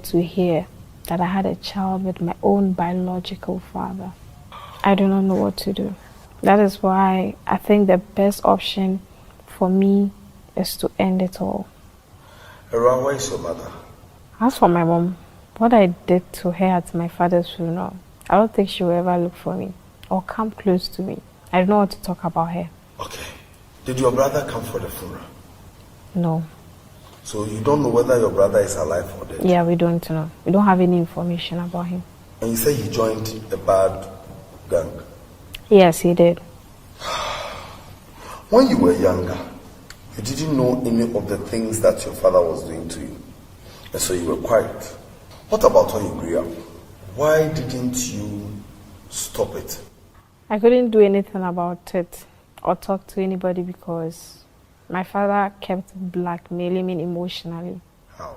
to hear that I had a child with my own biological father. I do not know what to do. That is why I think the best option for me is to end it all. Around, where is your mother? As for my mom, what I did to her at my father's funeral, I don't think she will ever look for me or come close to me. I don't know what to talk about her. Okay. Did your brother come for the funeral? No. So you don't know whether your brother is alive or dead? Yeah, we don't know. We don't have any information about him. And you say he joined a bad gang? Yes, he did. When you were younger, you didn't know any of the things that your father was doing to you. And so you were quiet. What about when you grew up? Why didn't you stop it? I couldn't do anything about it or talk to anybody because my father kept blackmailing me emotionally. How?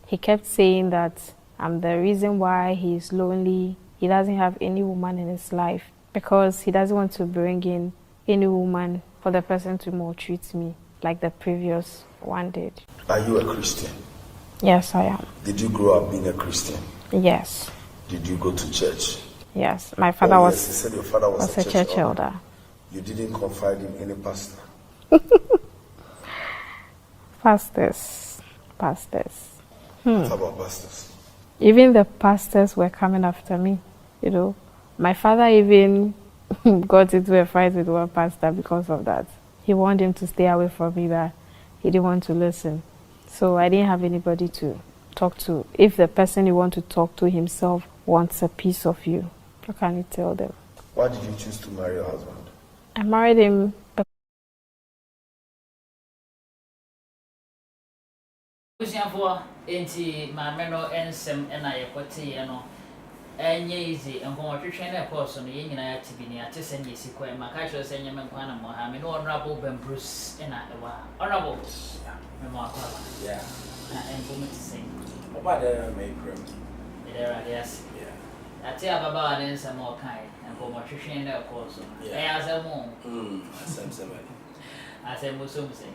He kept saying that I'm the reason why he's lonely. He doesn't have any woman in his life because he doesn't want to bring in any woman for the person to maltreat me like the previous one did. Are you a Christian? Yes, I am. Did you grow up being a Christian? Yes. Did you go to church? Yes. My father Yes, you said your father was a church elder. You didn't confide in any pastor? Pastors. What about pastors? Even the pastors were coming after me, My father even got into a fight with one pastor because of that. He wanted him to stay away from me, but he didn't want to listen. So I didn't have anybody to talk to. If the person you want to talk to himself wants a piece of you, how can you tell them? Why did you choose to marry your husband? I married him Busiafo enti maame no ensem na yekote no enye easy enkomotwetwe na course no ye nyina ya tibini ate se ne sikwa ma ka kire se nyame nkwa na mo ha me no honorable Ben Bruce na ewa honorable me mo akwa yeah na enkomoti se oba there me prem there yes yeah ate ababa wa ne nsem o kai enkomotwetwe na course no asemo asem asemo so mse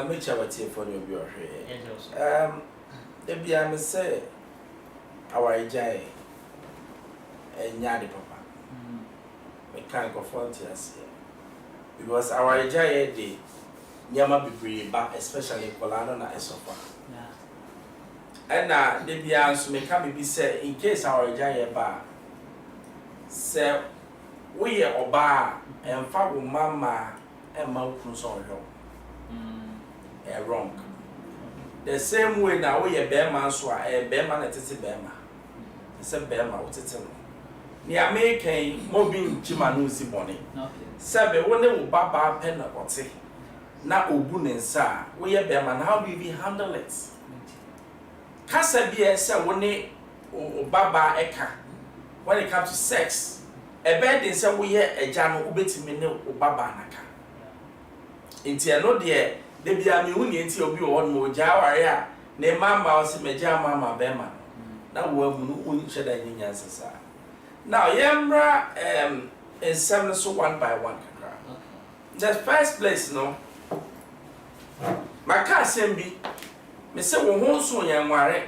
me chabati for no bi ohwe e bia me say our jai enya de papa me kan go frontiers because our jai de nyama bibiri ba especially kolano na esofa na de bia so me ka be say in case our jai ba say we oba emfa wo mama e ma wo so hwo wrong. The same way now we a bear man so a bear man at a bear man. The same bear man what it's near making mobbing Chimanusi bonnet. Sabe when they will baba pen or say. Now Obun sa we a bear man, how do we handle it? Casa be a say when they baba eka when it comes to sex. A bed in some way a jano ubeti me no baba naka. Intia no dear. De bia me huni enti obi wo no jaware a ne mama o se meja mama bema na wo amu no uni cheda nyinya sesa now yemra in seven so one by one kakra the first place no maka sembi me se wo ho so yanware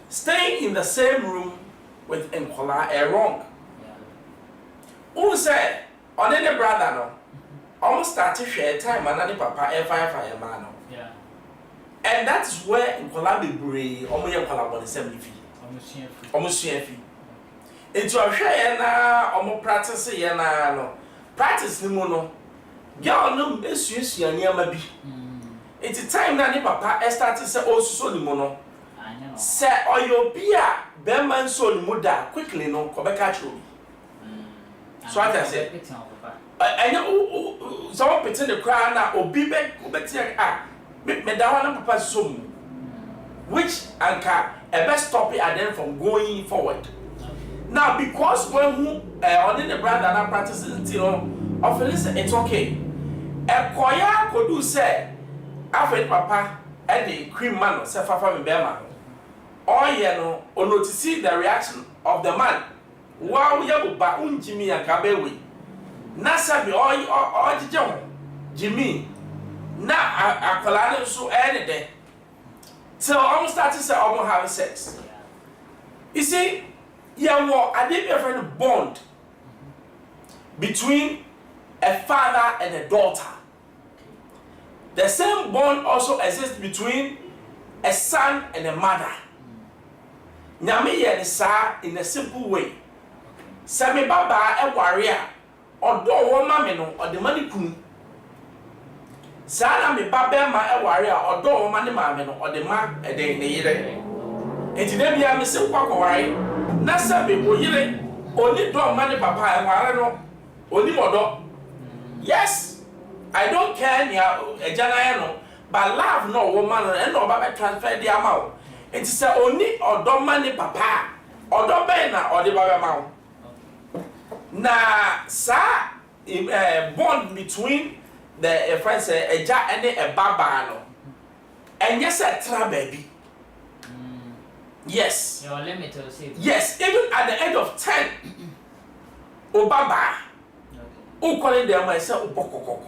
staying in the same room with Nkola wrong who said on any brother no almost started share time and papa fire man. Yeah. And that's where in collaborate omoye collaborate 70 fee. Almost share fee. Into a share na omo practice ye na no. Practice ni mo no. Girl no esuesu aniama bi. It's time na ni papa started say osuso ni mo no. Say oyo bi a be man so ni mo da quickly no ko be catch obi. So I say someone pretend the crowd now or be back me down papa sum which anka a best stop it and then from going forward now because when who on the brother and practices often it's okay a koya could do say after papa and the cream man say fafa me bema or no or to see the reaction of the man wow we have ba unjimi and kabewe na sabi o jije Jimmy na akwala no so de till almost started say almost having sex. You see, I did a friend bond between a father and a daughter. The same bond also exists between a son and a mother. Nyame ye ne saa in a simple way. Sami baba e warrior, odo wo ma me no ode mani kun. Saa na me baba ma e warrior, odo wo ma ne ma me no ode ma e de ne yire. Enti da bia me se kwa kware, na sabe o yire, oni do ma ne papa e ware no, oni modo. Yes, I don't care nya ejana no, but love no woman no, and no baba transfer the amount. Enti se oni odo ma ne papa, odo be na ode baba ma wo. Na sa bond between the friends eja and a baba no. And yes, a tra baby. Yes. Your limit to see. Yes, even at the age of 10, o baba. O calling them myself o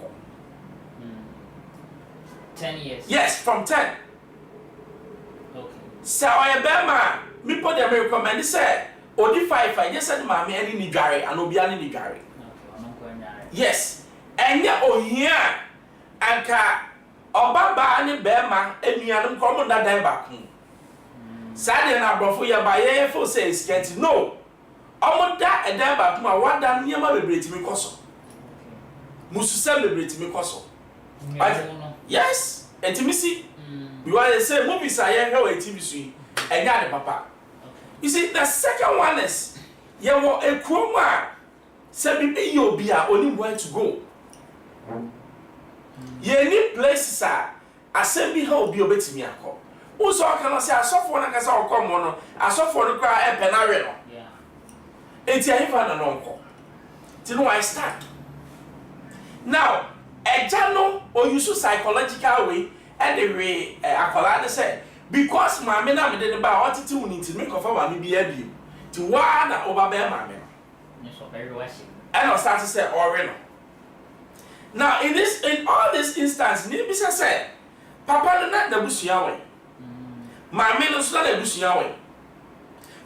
10 years. Yes, from 10. Okay. So I bema me put them recommend say odi 5 I just said mama any ni dware and obi ani ni dware. Yes. Enya ohia anka obaba ani bema enuanum komo dadan baku. Sade na abrofo ye ba ye fo say skent no. Omo da edan baku a wada niam bebreti mi koso. Mususa bebreti mi koso. Yes, intimacy. You are say movies are here how intimacy and the papa. You see, the second one is you want a chroma. Say be you be only where to go. You need places are assembly how be obey me ako. Also can say I suffer na kasa come on. I suffer no cry e penare no. Yeah. Enti I find an uncle. Till no I start. Now, a journal or use psychological way and the way I say because my men are did about what to need to make of our me be able to one over bear my men. And I'll start to say or now in all this instance, need be said, Papa not the bush way. My men is not a bush way.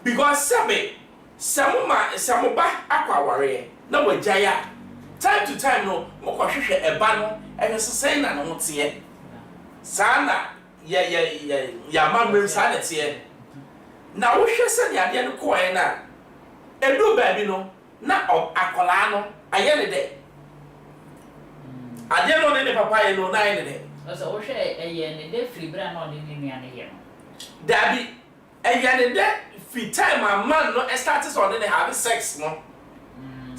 Because some ba aqua warrior, no way jaya. Time to time no mo kwahwehwe eba no ehwe sesen na no tie sana ya mamrem sana tie na wo hwe se ne ade no koe na edu baabi no na akola no aye ne de ade no ne papa ye no na aye ne de so wo hwe eye ne de free bra no ne nua ne ye no dabi eye ne de free time a man no started on ne have sex no.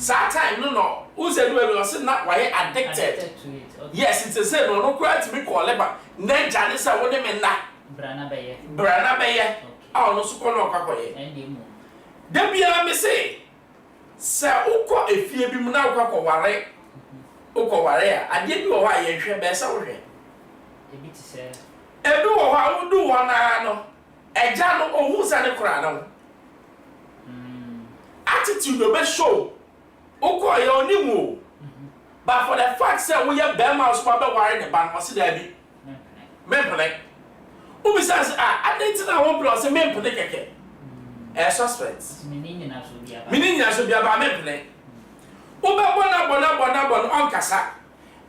That time no who said we was not why addicted to it. Okay. Yes, it's a say no quite to me call leba na jani sa woni me na brana beye ah no so ko no kwakoye endemu da bia me say sa ukọ efie bi mu na ukọ ware a ade bi wo ha ye hwe be sa wo hwe ebi ti se ebi wo ha wo du wo na no eja no ohun sa ne kura na attitude no be show Oko ye onimu. But for the fact say we have bear mouse papa ware ne ban wase da bi. Mempele. Ubi says adenti na won plus mempele keke. Suspects. Mini nyina so bia ba. Mini nyina so bia ba mempele. Uba bona on kasa.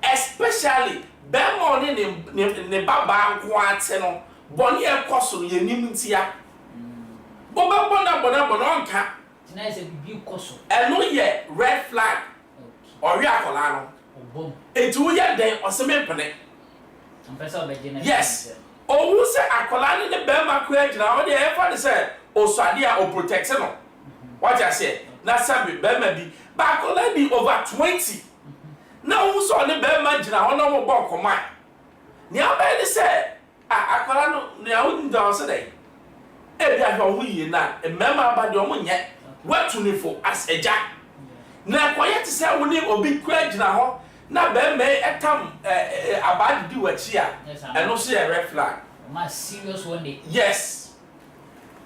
Especially bear mo ne baba nko ate no. Boni e koso ye nim ntia. Uba bona on ka. Tina is a big koso. And no ye red flag. Or we are colano. Boom. It will yet then or some implement. Yes. Oh, who say a colani the Bema create now? The effort said, oh, Sadia or protection. What I said, not some Bema be, but could be over 20. Now, who saw the Bema now? No more command. Now, baby said, I colano, I wouldn't dance today. Every hour we not a member about your money yet. What to live for as a jack. Na quiet to say we need obi kwa gina ho na be me etam about do achi a and no say a red flag. Ma serious one day. Yes.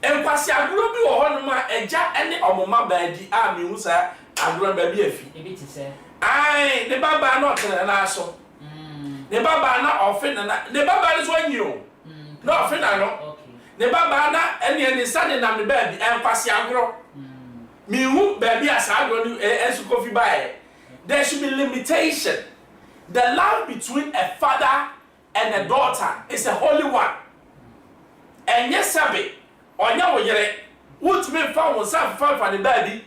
Enkwasi aguro bi wo ho no ma eja ene omoma ba di a me hu sa aguro ba bi afi. E bi ti say. Ai, ne baba na otene na so. Ne baba na ofe na ne baba ni so anyi o. Na ofe na no. ne baba na ene sane na me baby enkwase agro me hu baby asa agro ni ensu kofi bae. There should be limitation. The love between a father and a daughter is a holy one. And yes, sabe, onya wo yere, what me fa won sa fa the baby.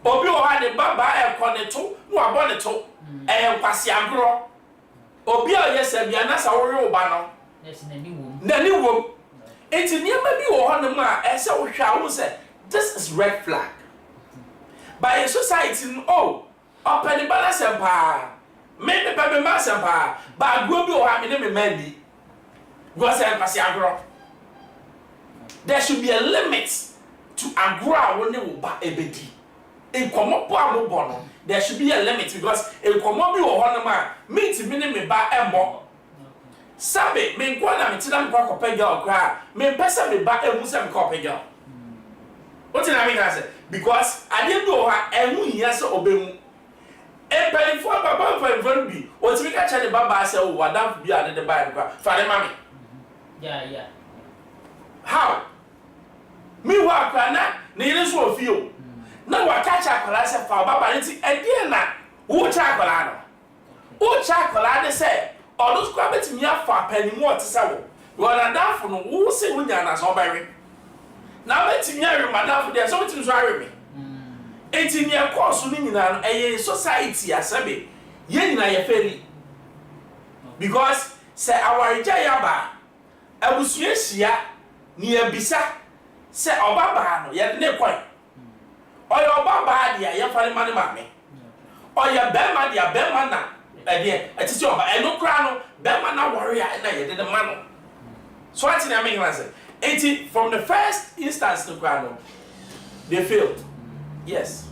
Obi o ha ne baba e koneto, no aboneto, e nkwase agro. Obi o yes bia na sa wo re oba no. Yes, nani wom. Enti niam bi wo ho ne ma e se wo hwa wo se this is red flag. By a society oh, open the balance empire. Me pe ma sempa, ba go bi o ha me ne me mandi. Go say nkwase agro. There should be a limit to agro wo ne wo ba ebedi. Enkomo po amobo no. There should be a limit because enkomo bi wo ho ne ma me ti me ne me ba embo. Sabe me nko na me tina me kwa kopa girl kra. Me pesa me ba emu se me kopa girl. What na me say because ade do ha emu hia se obemu. Empany for baba for bi. O ti me ka chale baba say o wadam bi ade de ba kwa. Fa de mami. Yeah. How? Me wa kwa na yele so ofio. Na wa ka cha kwala se fa baba nti ade na wo cha kwala no. O cha kwala de say odo skwa betimi afa panimu otisa wo. Wo na dafo no wo se wo nya na so bawe. Na betimi awe madafo de so betimi so awe me. Enti ne course ni nyina no eye society asabe ye nyina ye feli. Because say our jaya ba abusua sia ni abisa say obaba no ye ne kwan. Oya obaba dia ye fare mane ma me. Oya bema dia bema na ede etiti oba eno kra no bema na warrior na ye de ma no. So ati na me say enti from the first instance no kra no they failed. Yes.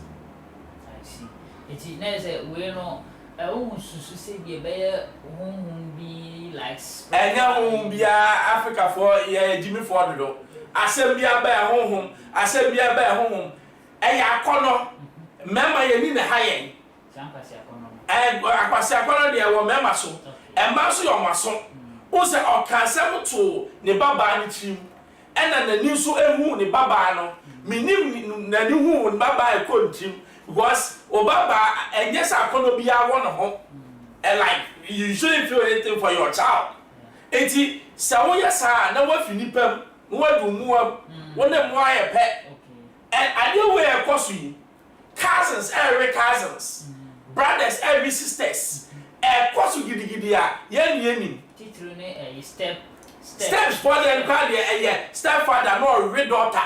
I see. Iti na say we no ohun susu se bi be honhum bi like enya honhum bia Africa for ye Jimmy Ford do. Asem bia ba honhum, asem bia ba honhum. Eya akono. Mema ye ni na hayen. Champasi akono. Akwasi akono de wo mema so. Emma so yo maso. O se okansem to ne baba ni chim. Ena na ni so ehu ne baba no. Minim na ni hu ne baba e kontim because obaba enye sa akono bia wo no ho. And like you shouldn't feel anything for your child. Eti sa wo yesa na wa finipam, wo du muam, wo ne mo aye pe. And ade we e koso yi. Cousins, every cousins. Brothers, every sisters. E koso gidigidi a ye ni. Titru ne Steps for them call the stepfather no re daughter.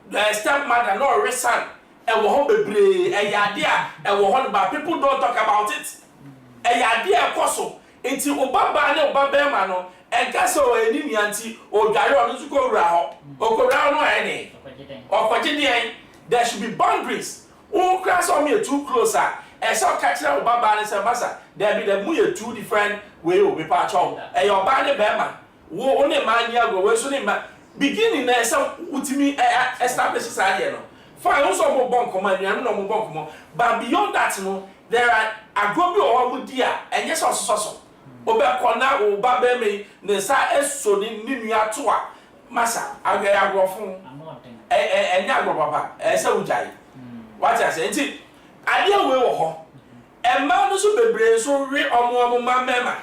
The stepmother no re son. E wo ho bebre e yade a e wo ho ba people don't talk about it. E yade e koso enti obaba ne obaba ma no e ka so eni nianti o dware onu su ko wura ho. Okowura no ene. Okogide there should be boundaries. O class on me too closer. E so catch na obaba ne say masa there be the mu ye two different way o be pa cho. E your ba ne be ma wo one ma nya go we so ne ma beginning na say utimi establish say here no. Fine, also more bonk command, you know more bonk. But beyond that, no, there are a gobi or dear, and yes, also. Oba Kona, or Babeme, Nessa Eso, Ninia Tua, Massa, I go from and Yago Papa, as a Ujai. What I say, I deal with her. And man, also be brave, so real or more mamma.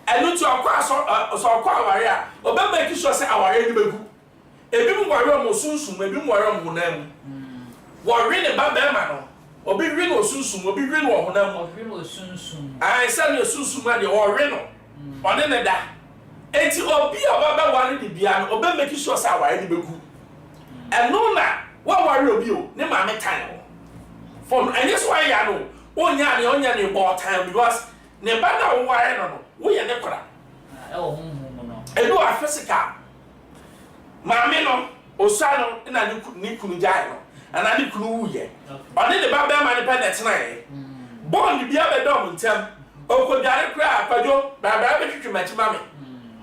And look to our class or quite or make sure say our enemy. Ebi mo ware mo sunsun, ebi mo ware mo honam. Wo re ne ba ma no. Obi re no sunsun, obi re no honam. Obi no sunsun. Ai say no sunsun ma de wo re no. One ne da. Enti obi obaba ware de bia no, obi make sure say ware ni beku. Eno na wo ware obi o, ne ma me tan. From and this why ya no. Onya ne bo time because ne ba na wo ware no no. Wo ye ne kora. E wo honhum no. E do a physical. Mami no osano na ni kunu jai no ana ni kunu wuye oni de ba ma ni penet na ye bond bia be dom ntem okodare kra akwajo ba be twetwe machi mami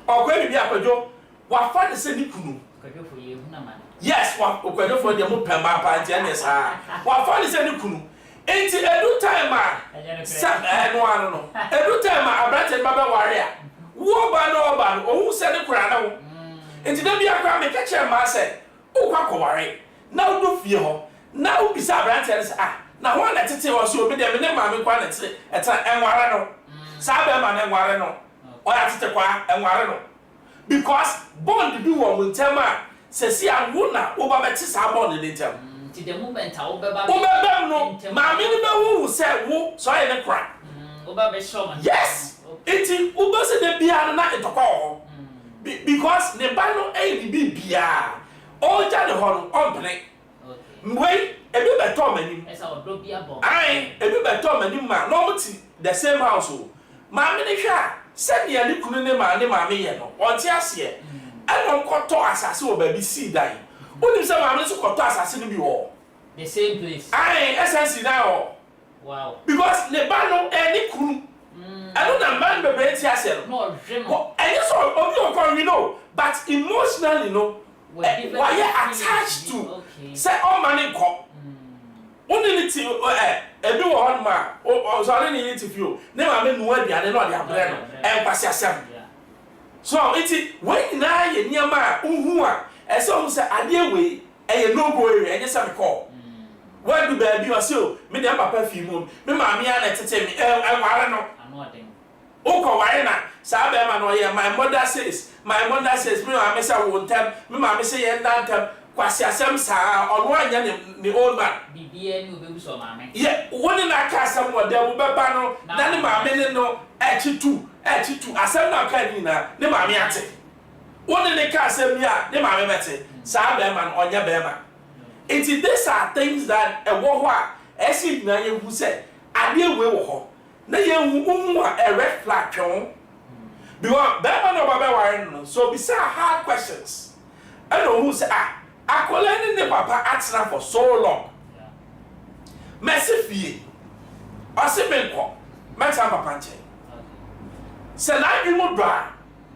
okwa bia akwajo wa fa de se ni kunu akwajo fo ye hu na man yes wa okwajo fo de mo pema pa ntia ne sa wa fa de se ni kunu enti edu time a sa no ano no edu time a abrante ba ware a wo ba no o hu se ni kura na wo Enti da bia kwa me catch ma say o kwa kware na wo do fie ho na wo bisa brante ne say na ho na tete wo so obi de me ne ma me kwa na tete eta enware no sa be ma na enware no o ya tete kwa enware no because bond bi wo ntema se si awu na wo ba beti sa bond ne ntem ti the moment a wo be ba no ma me ne be wu se wo so ye ne kra wo ba be show man yes iti wo be se de bia na etokwa ho because ne ba no e bi bia o ja ne ho no ompene wait ebi be to manim esa odro bia bo ai ebi be to manim ma no muti the same house o ma me ne hwa se ne ali kunu ne ma me ye no o ti ase and koto asase wo ba bi si dan onim se ma me so koto asase no bi wo the same place ai essence na wo wow because le ba no any kunu I don't know man be be ti ase no no and so obi o kon you know but emotionally you know why you attached to say all money ko only ti ebi wo hon ma o so ani ni ti fio ne ma me nu aduane no de abre no e kwase asem so iti when na ye niama uhu a e se o se ade we e no go area enye se me ko when do baby o se o me de papa fi mu me ma me ya na tete me e ware no o ko ware na sa be ma no ye my mother says me ma say wo ntem me ma say ye ndantem kwase asem sa ono anya ne old man bibia ni obebu so ma me ye woni na ka asem wo de wo beba no na ne ma me ne no echitu asem na ka ni na ne ma me ate woni ne ka asem ya ne ma me mete sa be ma no onya be ma these are things that e wo ho a esi na ye hu se ade we wo ho na ye hu a red flag twon because that man over there no so bisa hard questions I know who say akola ne papa atena for so long mercy fie osimenko meta papa nche se na bi mo do a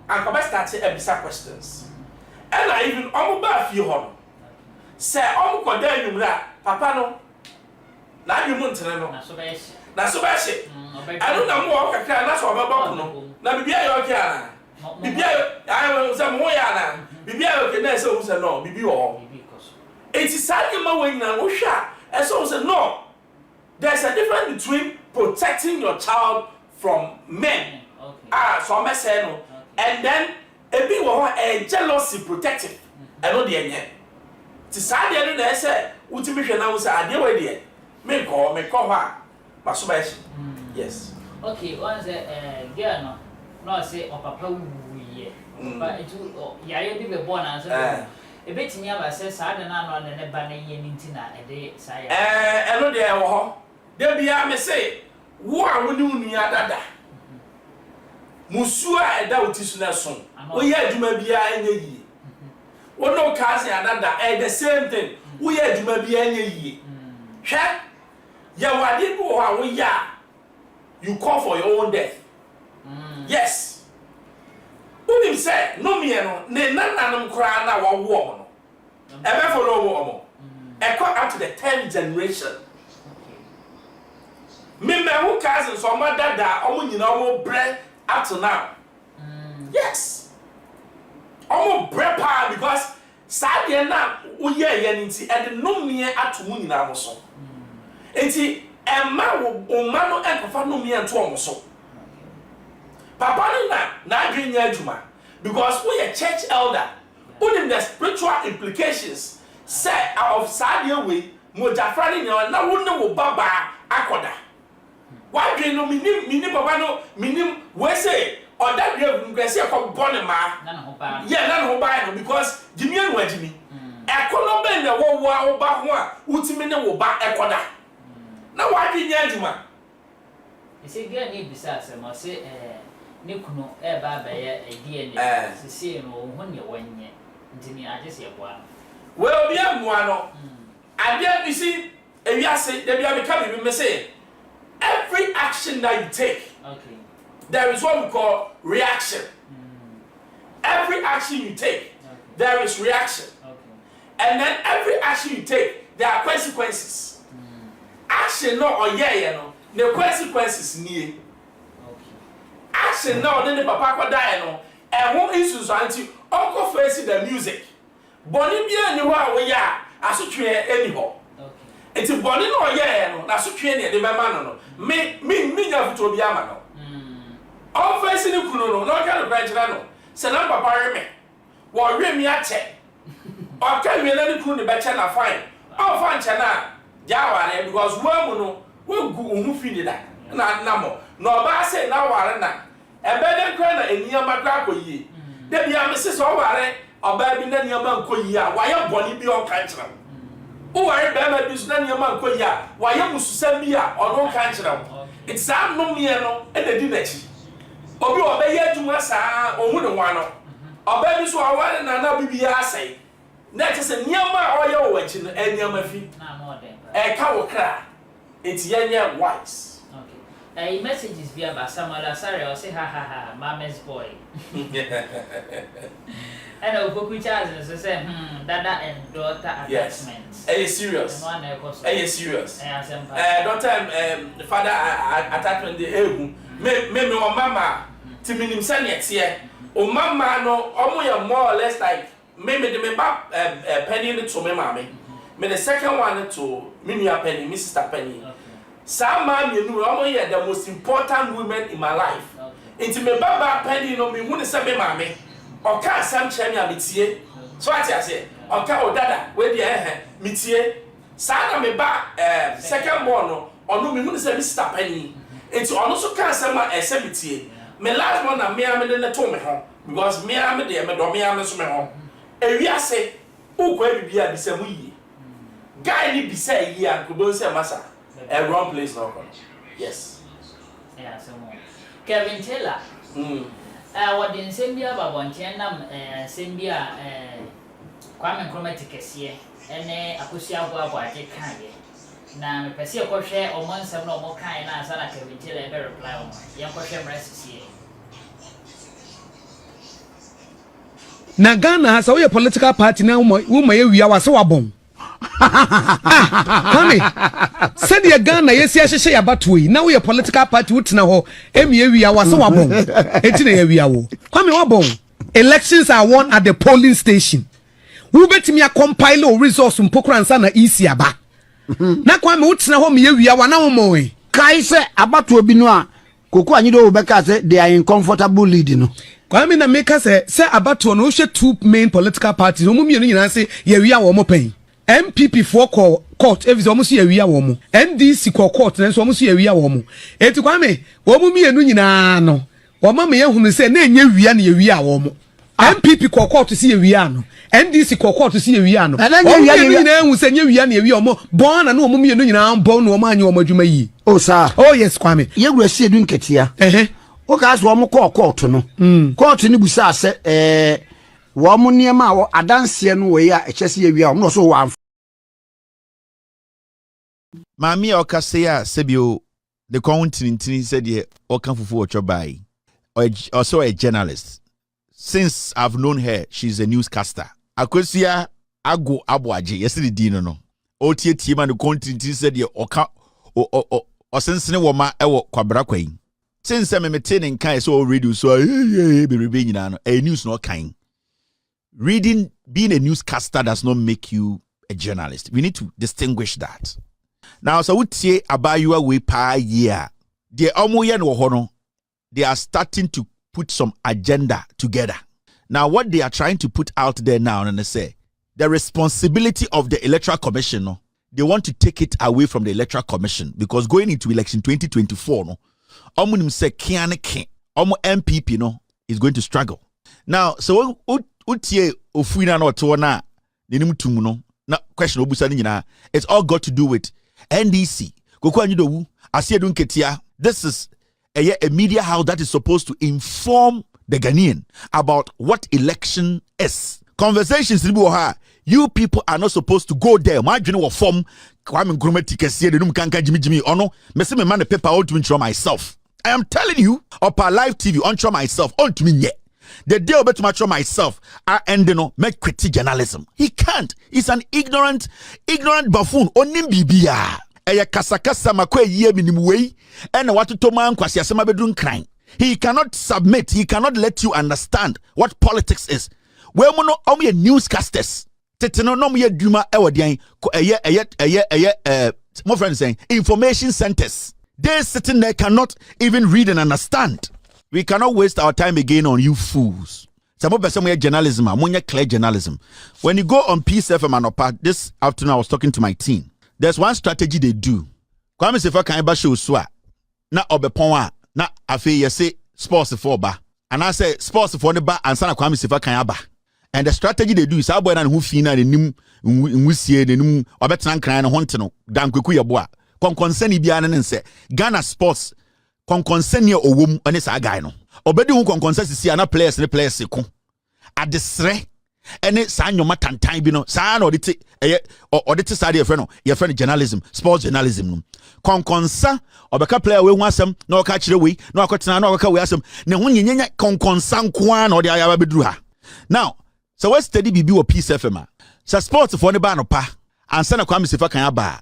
anko be start e bisa questions and I even omo ba fie ho no se omo ko da nwumra papa no na bi mo ntene no na so ba she I don't know more kakra na so ba ba no na bibia yo ke ana bibia ayo se mo ya na bibia yo ke na se o se no bibi wo it is sadly ma we na wo hwa e so se no there's a difference between protecting your child from men so me say no and then e bi wo ho jealousy protective e no de enye ti sadly no na say utimi hwe na wo se ade we de me ko ho a maso ba shi yes okay once girl no say o papa wuye but it yaye bi be born and so ebetimi aba say sa de na no ne ba na ye ninti na e de sa ya eno de e wo ho de bia me say wo a woni unua dada musu a eda otisu na so wo ye aduma bia enye yi wo no ka say dada the same thing wo ye aduma bia enye yi hwe ya wade bo ha wo ya you call for your own death yes unim say no me no ne nananum kra na wo wo no e be follow wo mo e come up to the 10th generation me who cousins so my dada omo nyina omo bre up to now yes omo bre pa because sadie na wo ye nti e de no me ato mu nyina mo so enti emma wo ma no enkofa no me ento omo so papa na adwenya adwuma because we a church elder in the spiritual implications say of sadie we mo jafrani na wo ne wo baba akoda why do no minim baba no minim we say or that grave ngese e ko born ma na ho ba yeah na ho ba no because jimi anu ajimi ekono be na wo ba ho a utimi ne wo ba ekoda na why do nya adwuma ese gya ni bisa se mo se ne kunu e ba ba ye DNA sisi no ho ne wanye ntini agese eboa we obi amoa no ade bisi ewiase de bia me ka bi me say every action that you take there is what we call reaction every action you take there is reaction and then every action you take there are consequences action no oyeye no the consequences nie action no de papa ko die no e ho issues anti Uncle face the music. Bonnie be any wa we ya asotwe any ho. It's a bonnie no yeah no na asotwe ne de mema no. Me nya futo bi ama no. Uncle face ni kunu no no ka no branch no. Se na papa re me. Wo we mi ache. O ka we na ni kunu ne be che na fine. O fa nche na ja ware because wo mu no wo gu ohu fi ni da. Na mo. No ba say na ware na. Ebede kwa na eniyama kwa koyi. De bia me se so ware oba bi na niyama nkoyi a waye boni bi on kan kire. O ware be ma bi so na niyama nkoyi a waye mususam bi a ono kan kire. It's am no me no e de di nachi. Obi oba ye adwuma saa ohu ne hwa no. Oba bi so aware na bibia asai. Na che se niyama oye wo wachi no eniyama fi. Na mo dem. E ka wo kra. It's yenye wise. Messages via Basamala sorry or say ha mama's boy. And Okoku Charles and say dada and daughter attachments. Are you serious? Are you serious? Daughter father attachment the ehu. Me o mama timinim sane tie. O mama no omo ya more or less like me de ba penny to me mama. Me the second one to me nua penny, me sister penny. Some man you know the most important women in my life. Into me baba penny no me who say me mame. O ka sam chemi a metie. So what I say? O ka o dada we dey metie. Sa na me ba second born no onu me who say me sister penny. Into onu so ka sam a ese metie. Me last one na me am de to me ho because me am de me do me am so me ho. Ewiase u ko bibia bi se mu yi. Guy ni bi se yi an ko bo se masa. A wrong place now. Yes. Yeah, so Kevin Taylor. What the Sembia Babontianam, Sembia, Kwame Chromaticus, and Akusia Guabuate Kanye. Now, Pessia Coche or Monsa no more kind as I Kevin Taylor ever reply on young Coche rests here. Na Ghana has a political party now, whom we are so abon. Kwame, said your Ghana, yes, yes, say about we. Now we a political party, which now, we are so abon. Kwame wabon. Elections are won at the polling station. Who bet me a compile or resource from Pokran Sana easy aba. Na Kwame, which now we are 1 hour more. Kaise about to be no. Koko anyido Obeka say they are in comfortable leading. Kwame na make say about to no two main political parties. No mumi no say ye we are more paying. MPP for court if almost ye we are woman. NDC court and so almost ye we are woman. Eti Kwame, wo mumi enu nyina no. Wo mama ye hunu say na enye wi na ye wi a woman. MPP court to see ye wi no. NDC court to see ye wi no. Wo mumi enu nyina hu say nye wi na ye wi omo. Born na no mumi enu nyina born no ma anye omo adwuma yi. Oh sir. Oh yes Kwame. Ye wura sie du nketia. O ka so omo court no. Court ni busa se wo mo niema wo adanse no we ya echese ye wi a no so wa Mami okasea sebio the continent said ye okanfufu ochobai or also a journalist. Since I've known her, she's a newscaster. Akosia ago abwaje yesterday dino no. Otie tiema the continent said ye oka o sensene woma ewo kwabra kwai. Since I'm meeting kai so radio so be nyina no a news no kind. Reading being a newscaster does not make you a journalist. We need to distinguish that. Now, so we say about your way per year. The Omoyan Wohono, they are starting to put some agenda together. Now, what they are trying to put out there now, and they say the responsibility of the Electoral Commission, no, they want to take it away from the Electoral Commission because going into election 2024, no, Omunim se kiane ken, Omo MPP no is going to struggle. Now, so utie ofuina no tuona ninim tumu no na question obusa ni nyina. It's all got to do with NDC. This is a media house that is supposed to inform the Ghanaian about what election is. Conversations, you people are not supposed to go there. My general form, Kwame Jimmy Ono, me man the paper out to intro myself. I am telling you, upper live TV, on myself, on to me yet. The day of to myself, I end make critique journalism. He can't. He's an ignorant buffoon. Onim bibia. Eya kasakasa makwe ye minimwei. And what to man kwasi asema bedun crime. He cannot submit. He cannot let you understand what politics is. we mo no omo ye newscasters tete no no mo ye dwuma e wodian my friend saying information centers. They sitting there cannot even read and understand. We cannot waste our time again on you fools. Some person journalism, clear journalism. When you go on Peace FM and Opa, this afternoon I was talking to my team. There's one strategy they do. Kwame Sefa kan ba show swa. Na obepon na afi yesi sports for ba. And I say sports for the ba and sana Kwame Sefa kan ba. And the strategy they do is abo na who fina the nim nwusie the nim obetena kran no honte no dan kweku yebo a konkonsani bia ne nse Ghana sports konkonsani owom ene sa guy no obedi hu konkonsa sisi ana players ne players ko adesre ene sa nyoma tantan bi no sa na odite odite sa de no ye friend journalism sports journalism no konkonsa obeka player we hu asem na oka kire we na akotena na oka we asem ne hu nyenya konkonsa nko a na ode ayaba beduru ha now so we study bibi wo Peace FM so sports for ne ba no pa ansa na Kwame Sefa kan aba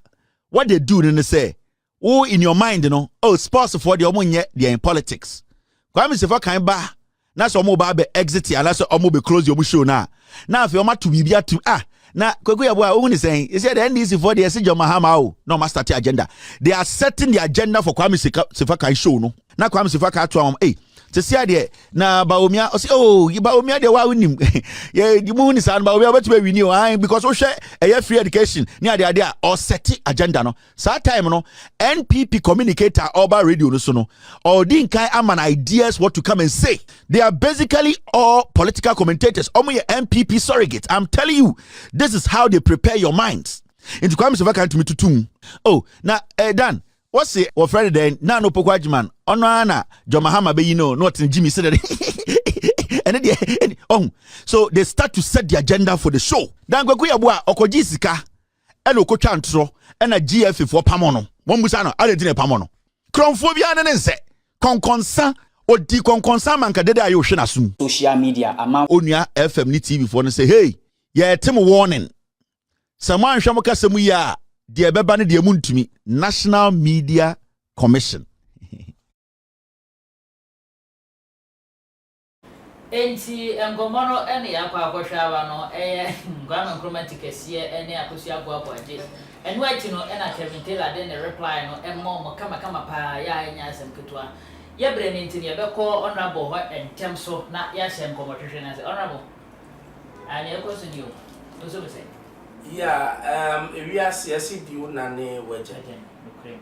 what they do then they say oh in your mind you know oh sports for the omonye they in politics Kwame Sefa kan ba na so mo ba be exit ya na so omo be close your show na afi o ma to bibia to na kwegu ya bo a ohun saying you say the NDC for the John Mahama o no ma start agenda they are setting the agenda for Kwame Sefa kan show no na Kwame Sefa kan to am to see there na Baomia oh Baomia de wa winim yeah the moon is and Baomia bet we win because we share a free education near the or set agenda no sa time no NPP communicator over radio no so no or din kai am ideas what to come and say they are basically all political commentators omo NPP surrogate I'm telling you this is how they prepare your minds into Kwame Sefa kan to me tutum oh na Dan what's it or Friday then na no pokwajiman ono ana John Mahama be not in Jimmy said and oh so they start to set the agenda for the show dan gwagu ya bo a okoji sika e no kotwa ntro e na GF for pamono won musa no ale dine pamono kronfobia ne nse konkonsa odi konkonsa manka dede ayo hwe na sum social media ama onua FM ni TV for no say hey yeah tim warning someone hwam kasemu ya de beba ne de muntumi National Media Commission enti engomono ene yakwa akohwa no ngwana nkromati kese ene akosi agwa aje enu achi no ena Kevin Taylor de ne reply no emmo kama pa ya enya asem ketwa ye bre ne ntini ye beko honorable ho entem so na ya hye nkomo hwehwe na se honorable ani ekoso dio oso be say we are CSD nane waje okay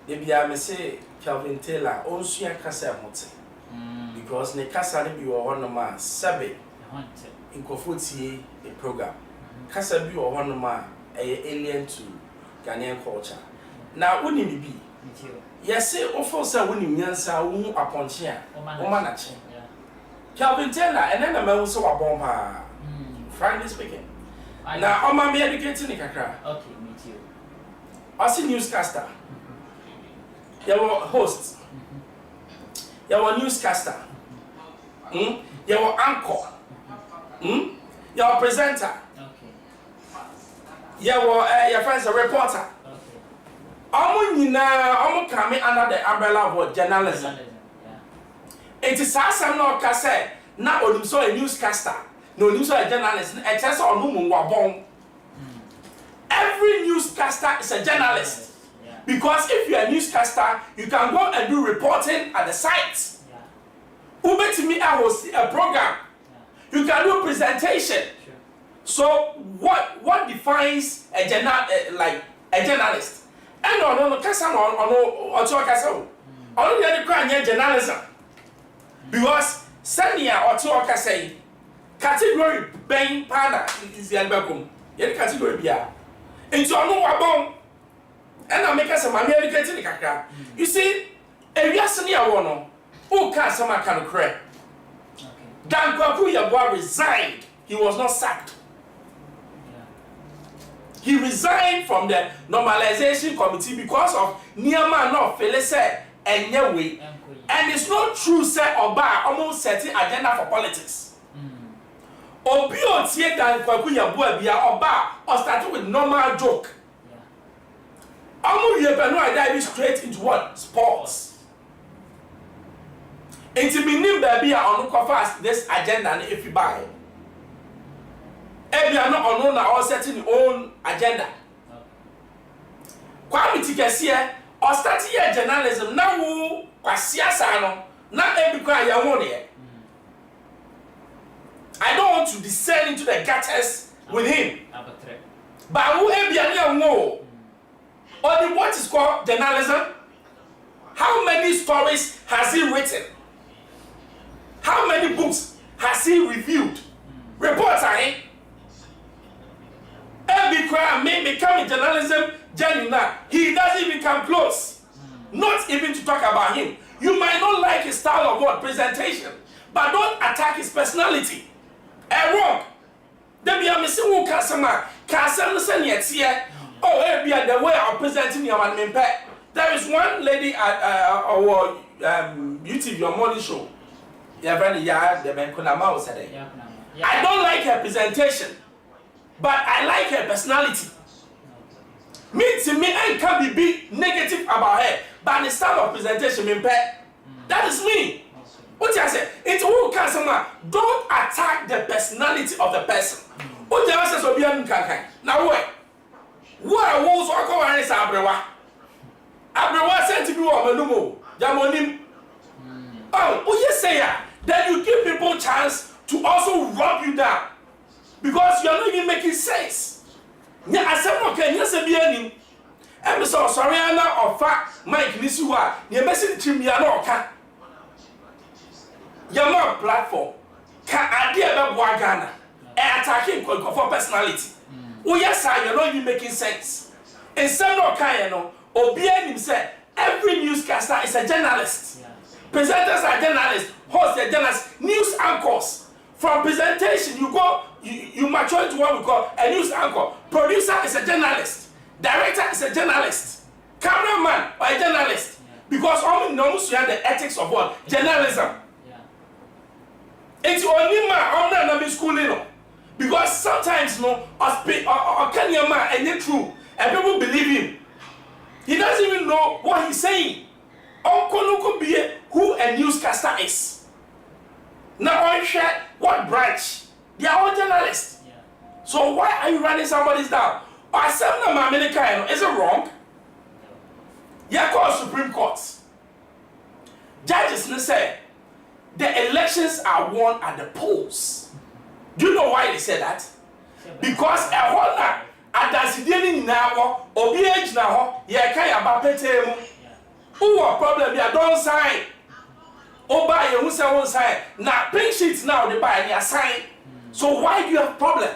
ebia me say Kevin Taylor onsu akasa hote because ne kasa ne bi wo hono ma sabe inkofotie the program kasa bi wo hono ma alien to Ghanaian culture na woni mi bi yes ofo say woni nyansa wo aponche a wo ma na che Kevin Taylor ene na ma wo so wabon pa frankly speaking na oma me educate ni kakra okay me too as a newscaster your host your newscaster your anchor your presenter okay your friends a reporter okay omo come under the umbrella of journalism it is asam no ka say na onim so a newscaster no news a journalist a chance on whom wabon every newscaster is a journalist because if you are a newscaster you can go and do reporting at the site to me I will see a program you can do presentation so what defines a journalist and no kasa no talk kasa only the crime journalism because senia or talk kasa category ben pana is the album yen category bia into onu wabon and I make us a man educated in kakra you see ewiase ne awo no o ka sama kan kre dan kwaku yabo resigned he was not sacked he resigned from the normalization committee because of niama no fele say enye we and it's not true say oba almost setting agenda for politics obi o tie dan kwaku yabo abia oba or started with normal joke amu ye be no I dive straight into what sports into minim baby on fast this agenda if you buy Ebia no ono na all setting own agenda. Kwame Tikesie or starting your journalism na wo kwasiasa no na ebi kwa ya wo ne. I don't want to descend into the gutters with him. But who ebia ne wo or what is called journalism? How many stories has he written? How many books has he reviewed? Reports are in. Every crime may become a journalism journey now. He doesn't even come close. Not even to talk about him. You might not like his style of what presentation, but don't attack his personality. Wrong. There be a missing who customer. Oh, the way of presenting your man. There is one lady at our YouTube, your morning show. I don't like her presentation, but I like her personality. Me to me, I can't be negative about her, but the style of presentation, that is me. What I say? It's who customer. Don't attack the personality of the person. What I say so be now wait. What was what go on is Abrewa? Abrewa sent to you on Melumo. Jamonim. Oh, you say that you give people chance to also rub you down because you are not even making sense. Yeah, I said okay, yes, a being. I'm so sorry, I'm not fact, Mike Nisua. You're messing to me, I'm not. You're not platform. Can idea about Wagana attacking for personality. Oh, yes, sir, you're not even making sense. And some of Kayano, Obian himself, every newscaster is a journalist. Presenters are journalists, hosts are journalists, news anchors. From presentation, you mature into what we call a news anchor. Producer is a journalist. Director is a journalist. Cameraman or a journalist. Because almost you have the ethics of what? Journalism. It's only man, schooling. Because sometimes or can your man and it's true. And people believe him. He doesn't even know what he's saying. Uncle be who a newscaster is. Now I share what branch. They are all journalists. So why are you running somebody's down? Or some American, is it wrong? Yeah, called Supreme Court. Judges say the elections are won at the polls. Do you know why they say that? Because a whole lot at the city now, or be age now, yeah, can you who a problem you don't sign. Oh, buy you who say one sign. Now, pink sheets now they buy and you sign. So why do you have problem?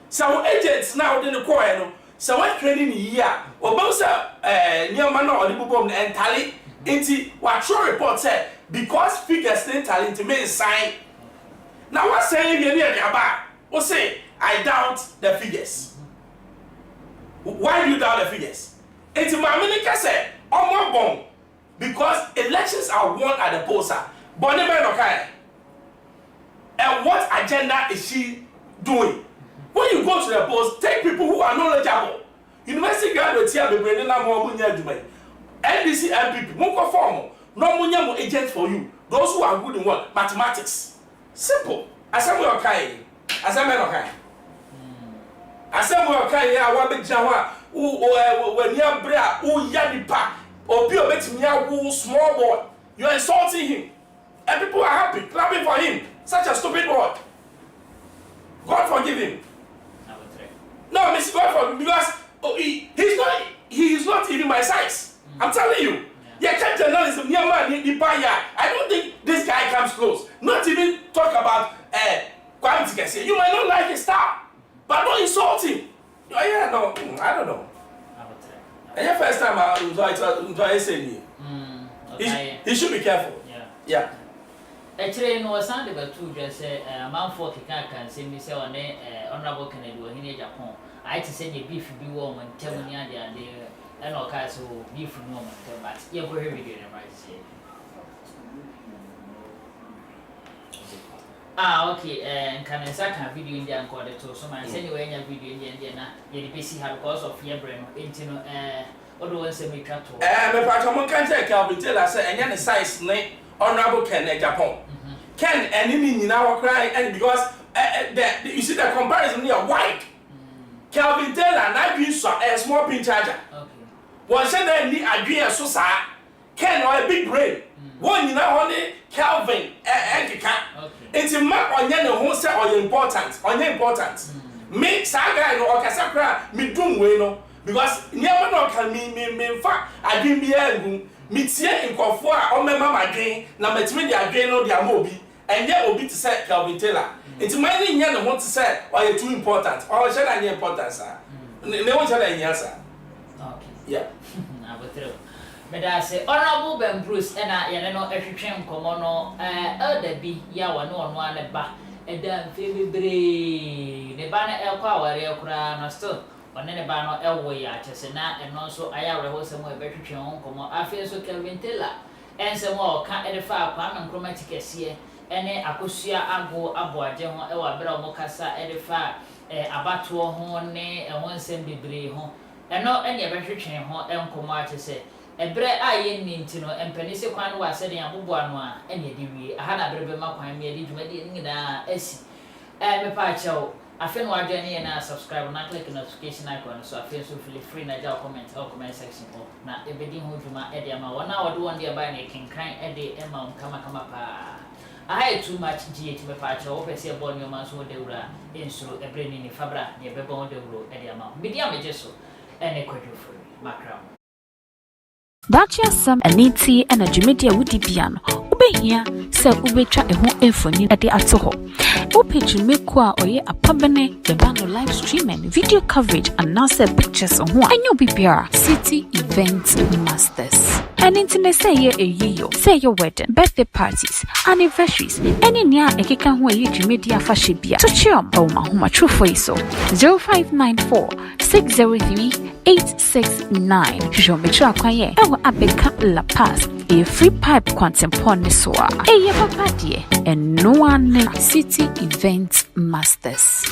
So agents now in the choir, so what training here? Or both near man or the boom and tally into what your report said because figures didn't tally to me sign. Now what saying you near the bar? Or say I doubt the figures. Why do you doubt the figures? It's my minister said, oh my bomb, because elections are won at the polls. And what agenda is she doing? When you go to the polls, take people who are knowledgeable. University graduates here be bringing them more money. NDC MPP, Munko form, no money agents for you. Those who are good in what? Mathematics. Simple. Assembly okay. Assembly okay. Assembly okay. I want to jawa. When you are bra, yadipa, or be a bit small boy. You are insulting him, and people are happy, clapping for him. Such a stupid boy. God forgive him. No, Mr. God forgive him because he is not even my size. I'm telling you. Yeah, journalism, I don't think this guy comes close. Not even talk about quality. You might not like his style, but don't insult him. Yeah, no, I don't know. And the first time I saying he should be careful. Yeah. Actually, no, Sunday, but two just say a man for can say me say on honorable Kennedy or in Japan. I to send you beef be warm and tell me and all kinds of beef woman, but you're very good, right? Okay, and can I second video in the anchor to so my send you any video in the Indiana, you busy have cause of your brain, intino, although semi cut. The Patamon can't take out tell us and any size name honorable Ken Japan. Ken and in our cry, and because you see the comparison here wide. Calvin Taylor na dream so a small pin charger. Okay. One said that ni adwin so sa Ken or a big brain. One you know only Calvin Ekika. Okay. It's ma onye ne ho say or important. Onye important. Me saga no okasa kra me dum we no because nyama no kan me fa adwin bia egu me tie nkofo a o mema madwin na metime dia adwin no dia ma obi enye obi to say Calvin Taylor. It's my name, you want to say, or you're too important, or shall I need importance, sir? No shall I answer. Okay. Yeah. I will tell. But I say, Honorable Ben Bruce, and I know every train come on, elder be, ya one one a bar, and then Phoebe Bray, the banner El Power, El Crown, or still, on any banner Elway, and also I have a whole somewhere better train come on. I feel so Kelvin Taylor, and some more can't edify Pam and Chromatic here. Ene akosia ago aboaje ho e wa bra mo kasa edifa abatoɔ ho ne ho nsɛm bebree ho ɛno ɛne ɛbɛhwetwe ho enkomo ate sɛ ɛbrɛ a yɛ nti no empani se kwan wa sɛ de aboboa no a ɛne de wie aha na berebe ma kwan me de dwuma de nyinaa asi me pa kyɛw afi no adwa ne na subscribe na click notification icon so afi so feel free na ja comment section ho na ebedi ho dwuma de ama wona wode won de ba na kenkan de ema kama pa I had too much GH me patch or per se born your man's own deura in so a brain in Fabra near Bebon de Ro and the amount. Medium Mejeso and a quadruple for macro. Dacia Sam Aniti and a Jimedia Woody piano. Ube here, sell Ube chat a home infony at the Atoho. Opage Mekwa or ye a pabene, the band live streaming, video coverage, and NASA pictures on one. And you'll be City Event Masters. And internet say ye a year, say your wedding, birthday parties, anniversaries, any near a kikan where you Jimedia Fashibia. To chum, oh my true for you so 0594 603 869. Show me track kwaye. Ewa abeka La Paz. A free pipe quantum soa. A papa dear and no one City Event Masters.